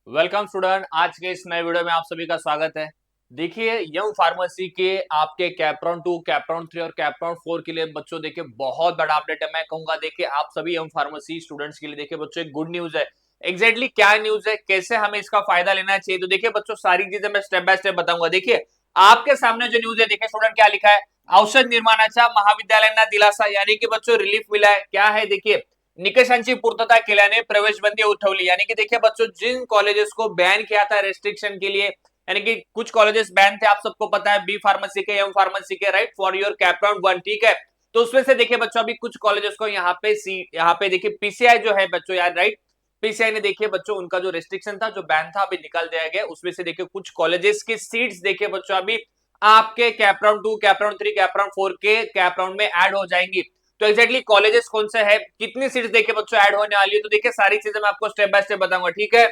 Welcome student. आज के इस नए वीडियो में आप सभी का स्वागत है। देखिए, यंग फार्मेसी के आपके कैप्रॉन 2, कैप्रॉन 3 और कैप्रॉन 4 के लिए बच्चों देखिए बहुत बड़ा अपडेट है। मैं कहूंगा देखिए आप सभी यंग फार्मेसी स्टूडेंट्स के लिए देखिए बच्चों एक गुड न्यूज है। एग्जैक्टली क्या न्यूज है, कैसे हमें इसका फायदा लेना चाहिए, तो देखिए बच्चों सारी चीजें मैं स्टेप बाय स्टेप बताऊंगा। देखिए आपके सामने जो न्यूज है, देखिए स्टूडेंट क्या लिखा है, औषध निर्माणाच्या महाविद्यालयांना दिलासा, यानी कि बच्चों रिलीफ मिला है। क्या है देखिए, निकषांची पूर्तता केल्याने प्रवेश बंदी उठवली, यानी कि देखिए बच्चों जिन कॉलेजेस को बैन किया था रेस्ट्रिक्शन के लिए, यानी कि कुछ कॉलेजेस बैन थे, आप सबको पता है, बी फार्मेसी के, एम फार्मेसी के, राइट, फॉर योर कैपराउंड 1, ठीक है। तो उसमें से देखिए बच्चों अभी कुछ कॉलेजेस को यहाँ पे देखिए पीसीआई जो है बच्चों यार, राइट, पीसीआई ने देखिए बच्चों उनका जो रेस्ट्रिक्शन था, जो बैन था, अभी निकाल दिया गया। उसमें से देखिए कुछ कॉलेजेस की सीट्स देखिए बच्चों अभी आपके कैपराउंड 2, कैपराउंड 3, कैपराउंड 4 के कैपराउंड में ऐड हो जाएंगी। तो एग्जैक्टली कॉलेजेस कौन से है, कितनी सीट्स देखिए बच्चों ऐड होने वाली है, तो देखिए सारी चीजें मैं आपको स्टेप बाय स्टेप बताऊंगा, ठीक है।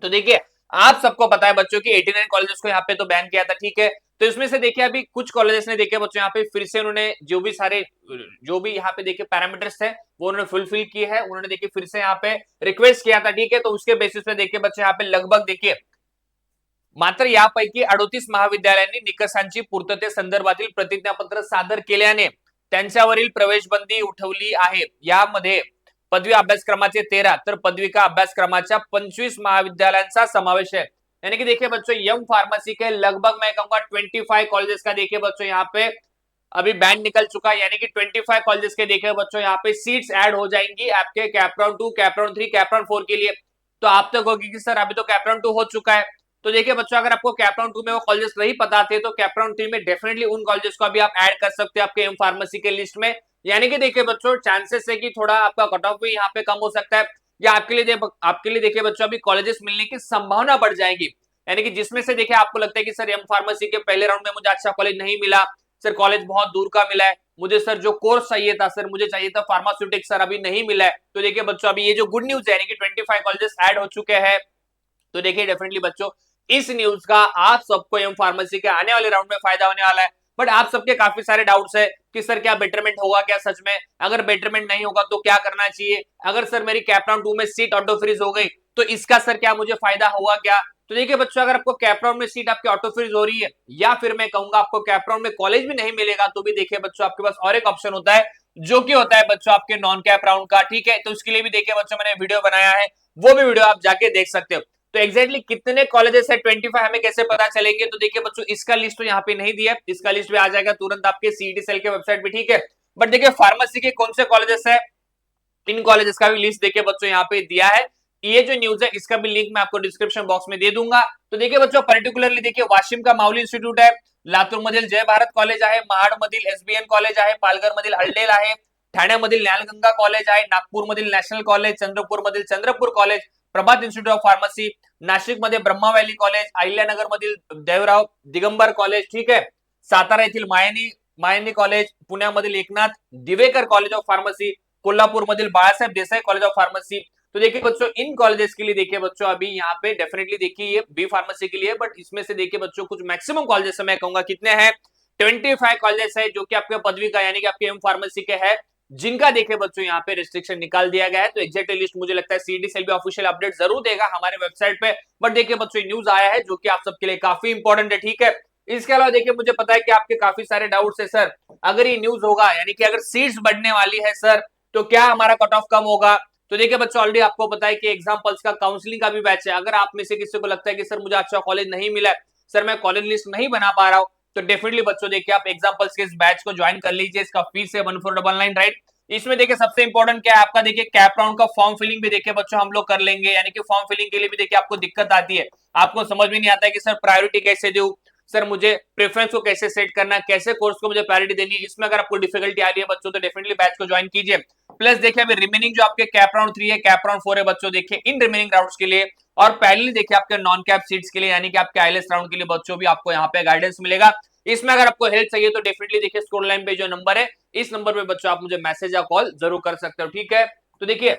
तो देखिए आप सबको पता है बच्चों की 89 कॉलेजेस को यहाँ पे तो बैन किया था, ठीक है। तो इसमें से देखिए अभी कुछ कॉलेजेस ने देखिए बच्चों यहाँ पे फिर से उन्होंने जो भी यहाँ पे देखिए पैरामीटर्स थे वो उन्होंने फुलफिल किए हैं। उन्होंने देखिए फिर से यहाँ पे रिक्वेस्ट किया था, ठीक है। तो उसके बेसिस पे देखिए बच्चे यहाँ पे लगभग देखिए मात्र यापैकी 38 महाविद्यालयांनी निकषांची पूर्ततेसंदर्भातील प्रतिज्ञापत्र सादर केल्याने त्यांच्यावरील प्रवेशबंदी उठवली आहे। यामध्ये पदवी अभ्यासक्रमाचे 13 तर पदविका अभ्यासक्रमाच्या 25 महाविद्यालयांचा समावेश है। यानी कि देखिए बच्चों यंग फार्मेसी के लगभग मैं कहूंगा 25 कॉलेजेस का देखिए बच्चों यहाँ पे अभी बैन निकल चुका है। यानी कि 25 कॉलेजेस के देखिए बच्चों यहाँ पे सीट्स ऐड हो जाएंगी आपके कैपराउंड 2, कैपराउंड 3, कैपराउंड 4 के लिए। तो आप तक होगी कि सर अभी तो कैपराउंड 2 हो चुका है। तो देखिए बच्चों अगर आपको कैपराउंड 2 में वो कॉलेजेस नहीं पता थे तो कैपराउंड 3 में डेफिनेटली उन कॉलेजेस को अभी आप ऐड कर सकते हो आपके एम फार्मेसी के लिस्ट में। यानी कि देखिए बच्चों चांसेस है कि थोड़ा आपका कट ऑफ भी यहाँ पे कम हो सकता है, या आपके लिए देखिए बच्चों अभी कॉलेजेस मिलने की संभावना बढ़ जाएगी। यानी कि जिसमें से देखिए आपको लगता है कि सर एम फार्मेसी के पहले राउंड में मुझे अच्छा कॉलेज नहीं मिला, सर कॉलेज बहुत दूर का मिला है, मुझे सर जो कोर्स चाहिए था, सर मुझे चाहिए था फार्मास्यूटिक्स, सर अभी नहीं मिला है। तो देखिए बच्चों अभी ये जो गुड न्यूज है, यानी कि 25 कॉलेजेस ऐड हो चुके हैं। तो देखिए डेफिनेटली बच्चों इस न्यूज का आप सबको एम फार्मेसी के आने वाले राउंड में फायदा होने वाला है। बट आप सबके काफी सारे डाउट्स है कि सर क्या बेटरमेंट होगा क्या सच में, अगर बेटरमेंट नहीं होगा तो क्या करना चाहिए, अगर सर मेरी कैपराउंड 2 में सीट ऑटो फ्रीज हो गई तो इसका सर क्या मुझे फायदा होगा क्या। तो देखिए बच्चों अगर आपको कैपराउंड में सीट आपकी ऑटो फ्रीज हो रही है, या फिर मैं कहूंगा आपको कैपराउंड में कॉलेज भी नहीं मिलेगा, तो भी देखिए बच्चों आपके पास और एक ऑप्शन होता है जो कि होता है बच्चों आपके नॉन कैप राउंड का, ठीक है। तो उसके लिए भी देखिए बच्चों मैंने वीडियो बनाया है, वो भी वीडियो आप जाके देख सकते हो। तो एग्जैक्टली कितने कॉलेजेस है 25 हमें कैसे पता चलेंगे, तो देखिए बच्चों इसका लिस्ट तो यहाँ पे नहीं दिया, इसका लिस्ट भी आ जाएगा तुरंत आपके सीईटी सेल के वेबसाइट पे, ठीक है। बट देखिए फार्मेसी के कौन से कॉलेजेस है, इन कॉलेजेस का भी लिस्ट देखिए बच्चों यहाँ पे दिया है। ये जो न्यूज है इसका भी लिंक मैं आपको डिस्क्रिप्शन बॉक्स में दे दूंगा। तो देखिए बच्चों पर्टिकुलरली देखिए वाशिम का माऊली इंस्टिट्यूट है, लातूर मधील जय भारत कॉलेज आहे, महाड मधील एसबीएन कॉलेज आहे, पालघर मधील हळदेल आहे, ठाण्यामधील ज्ञानगंगा कॉलेज आहे, नागपूर मधील नॅशनल कॉलेज, चंद्रपूर मधील Chandrapur college, Prabhat institute of pharmacy, Nashik मध्ये ब्रह्मा व्हॅली कॉलेज, अहिल्यानगर मधील देवराव दिगंबर कॉलेज, ठीक है, सातारा येथील मायनी कॉलेज, पुण्यामधील Eknath Divekar college of pharmacy, Kolhapur मधील Balasaheb Desai college of pharmacy. तो देखिए बच्चों इन कॉलेजेस के लिए देखिए बच्चों अभी यहाँ पे डेफिनेटली देखिए ये बी फार्मेसी के लिए, बट इसमें से देखिए बच्चों कुछ मैक्सिमम कॉलेजेस मैं कहूंगा कितने हैं, 25 कॉलेजेस है जो कि आपके पदवी का यानी कि आपके एम फार्मेसी के है, जिनका देखिए बच्चों यहाँ पे रिस्ट्रिक्शन निकाल दिया गया है। तो एग्जैक्ट लिस्ट मुझे लगता है सीडी सेल भी ऑफिशियल अपडेट जरूर देगा हमारे वेबसाइट पे। बट देखिए बच्चों न्यूज आया है जो कि आप सबके लिए काफी इंपॉर्टेंट है, ठीक है। इसके अलावा देखिए मुझे पता है कि आपके काफी सारे डाउट्स है, सर अगर ये न्यूज होगा यानी कि अगर सीट्स बढ़ने वाली है सर तो क्या हमारा कट ऑफ कम होगा। तो देखिए बच्चों ऑलरेडी आपको पता है कि एग्जाम्पल्स का काउंसलिंग का भी बैच है। अगर आप में से किसी को लगता है कि सर मुझे अच्छा कॉलेज नहीं मिला है, सर मैं कॉलेज लिस्ट नहीं बना पा रहा हूं, तो डेफिनेटली बच्चों देखिए आप एग्जाम्पल्स के इस बैच को ज्वाइन कर लीजिए। इसका फीस है 1499, राइट। इसमें देखिए सबसे इंपॉर्टेंट क्या है आपका, देखिए कैप राउंड का फॉर्म फिलिंग भी देखिए बच्चों हम लोग कर लेंगे। यानी कि फॉर्म फिलिंग के लिए भी देखिए आपको दिक्कत आती है, आपको समझ में नहीं आता है कि सर प्रायोरिटी कैसे दूं, सर मुझे प्रेफरेंस को कैसे सेट करना है, कैसे कोर्स को मुझे प्रायोरिटी देनी है। इसमें अगर आपको डिफिकल्टी आ रही है बच्चों तो डेफिनेटली बैच को ज्वाइन कीजिए। प्लस देखिए अभी रिमेनिंग जो आपके कैप राउंड 3 है, कैप राउंड 4 है बच्चों, देखिए इन रिमेनिंग राउंड्स के लिए और पहले देखिए आपके नॉन कैप सीट्स के लिए यानी कि आपके आईएलएस राउंड के लिए बच्चों भी आपको यहाँ पे गाइडेंस मिलेगा। इसमें अगर आपको हेल्प चाहिए तो डेफिनेटली देखिए स्क्रोल लाइन पे जो नंबर है इस नंबर पे बच्चों आप मुझे मैसेज या कॉल जरूर कर सकते हो, ठीक है। तो देखिए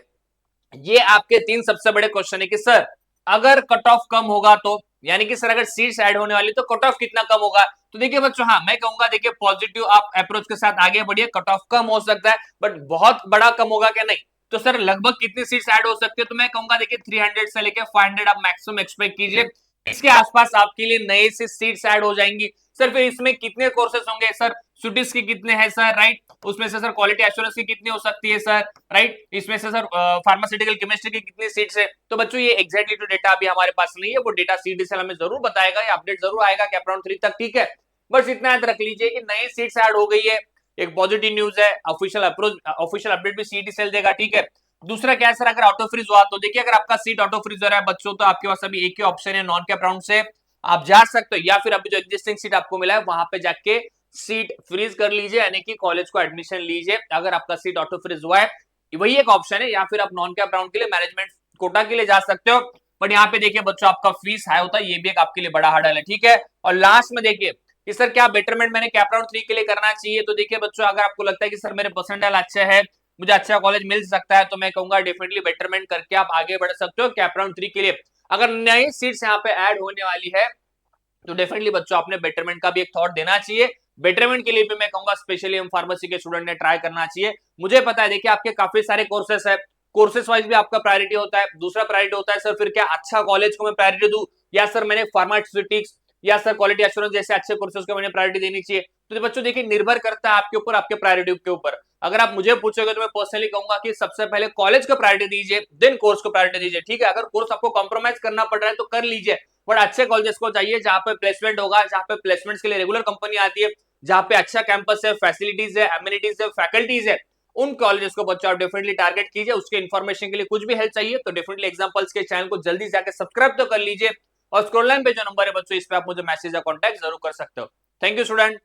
ये आपके 3 सबसे बड़े क्वेश्चन है कि सर अगर कट ऑफ कम होगा तो, यानी कि सर अगर सीट्स ऐड होने वाली तो कट ऑफ कितना कम होगा। तो देखिए बच्चों हाँ मैं कहूंगा देखिए पॉजिटिव आप अप्रोच के साथ आगे बढ़िए, कट ऑफ कम हो सकता है बट बहुत बड़ा कम होगा क्या, नहीं। तो सर लगभग कितनी सीट्स ऐड हो सकती है, तो मैं कहूंगा देखिए 300 से लेके 500 आप मैक्सिमम एक्सपेक्ट कीजिए, इसके आसपास आपके लिए नए से सीट्स ऐड हो जाएंगी। सर फिर इसमें कितने कोर्सेज होंगे सर, सुटिस के कितने हैं सर, राइट, उसमें से सर क्वालिटी एश्योरेंस की कितनी हो सकती है सर, राइट, इसमें से सर फार्मास्यूटिकल केमिस्ट्री की कितनी सीट्स है। तो बच्चों ये एग्जैक्टली तो डेटा अभी हमारे पास नहीं है, वो डेटा सीडीएसएल हमें जरूर बताएगा, ये अपडेट जरूर आएगा कैप राउंड 3 तक, ठीक है। बस इतना याद रख लीजिए कि नई सीट्स ऐड हो गई है, एक पॉजिटिव न्यूज है, ऑफिशियल अप्रोच ऑफिशियल अपडेट भी सीडीएसएल देगा, ठीक है। दूसरा क्या है सर, अगर ऑटो फ्रीज हुआ तो देखिए, अगर आपका सीट ऑटो फ्रीज हो रहा है बच्चों, तो आपके पास अभी एक ही ऑप्शन है, नॉन कैप राउंड से आप जा सकते हो, या फिर अभी जो एग्जिस्टिंग सीट आपको मिला है वहां पे जाके सीट फ्रीज कर लीजिए, यानी कि कॉलेज को एडमिशन लीजिए अगर आपका सीट ऑटो फ्रीज हुआ है, वही एक ऑप्शन है। या फिर आप नॉन कैप राउंड के लिए मैनेजमेंट कोटा के लिए जा सकते हो, बट यहाँ पे देखिए बच्चों आपका फीस हाई होता है, ये भी एक आपके लिए बड़ा हर्डल है, ठीक है। और लास्ट में देखिए कि सर क्या बेटरमेंट मैंने कैप राउंड 3 के लिए करना चाहिए, तो देखिए बच्चों अगर आपको लगता है कि सर मेरे परसेंटाइल अच्छे है, मुझे अच्छा कॉलेज मिल सकता है, तो मैं कहूंगा डेफिनेटली बेटरमेंट करके आप आगे बढ़ सकते हो कैप राउंड 3 के लिए। अगर नई सीट्स यहाँ पे ऐड होने वाली है तो डेफिनेटली बच्चों आपने बेटरमेंट का भी एक थॉट देना चाहिए। बेटरमेंट के लिए भी मैं कहूंगा स्पेशली हम फार्मेसी के स्टूडेंट ने ट्राई करना चाहिए। मुझे पता है देखिए आपके काफी सारे कोर्सेस है, कोर्सेस वाइज भी आपका प्रायोरिटी होता है, दूसरा प्रायोरिटी होता है सर फिर क्या अच्छा कॉलेज को मैं प्रायोरिटी दूं, या सर मैंने फार्मास्यूटिक्स या सर क्वालिटी एश्योरेंस जैसे अच्छे कोर्सेज को मैंने प्रायोरिटी देनी चाहिए। तो बच्चों देखिए निर्भर करता है आपके ऊपर, आपके प्रायोरिटी के ऊपर। अगर आप मुझे पूछोगे तो मैं पर्सनली कहूंगा कि सबसे पहले कॉलेज को प्रायोरिटी दीजिए, देन कोर्स को प्रायोरिटी दीजिए, ठीक है। अगर कोर्स आपको कॉम्प्रोमाइज करना पड़ रहा है तो कर लीजिए, बट अच्छे कॉलेजेस को चाहिए जहां पे प्लेसमेंट होगा, जहां पे प्लेसमेंट्स के लिए रेगुलर कंपनी आती है, जहां पे अच्छा कैंपस है, फैसिलिटीज है, एमिनिटीज है, फैकल्टीज है, उन कॉलेजेस को बच्चों आप डेफिनेटली टारगेट कीजिए। उसके इन्फॉर्मेशन के लिए कुछ भी हेल्प चाहिए तो डेफिनेटली एग्जांपल्स के चैनल को जल्दी जाकर सब्सक्राइब तो कर लीजिए, और स्क्रॉल लाइन पे जो नंबर है बच्चों इस पे आप मुझे मैसेज या कॉन्टैक्ट जरूर कर सकते हो। Thank you student.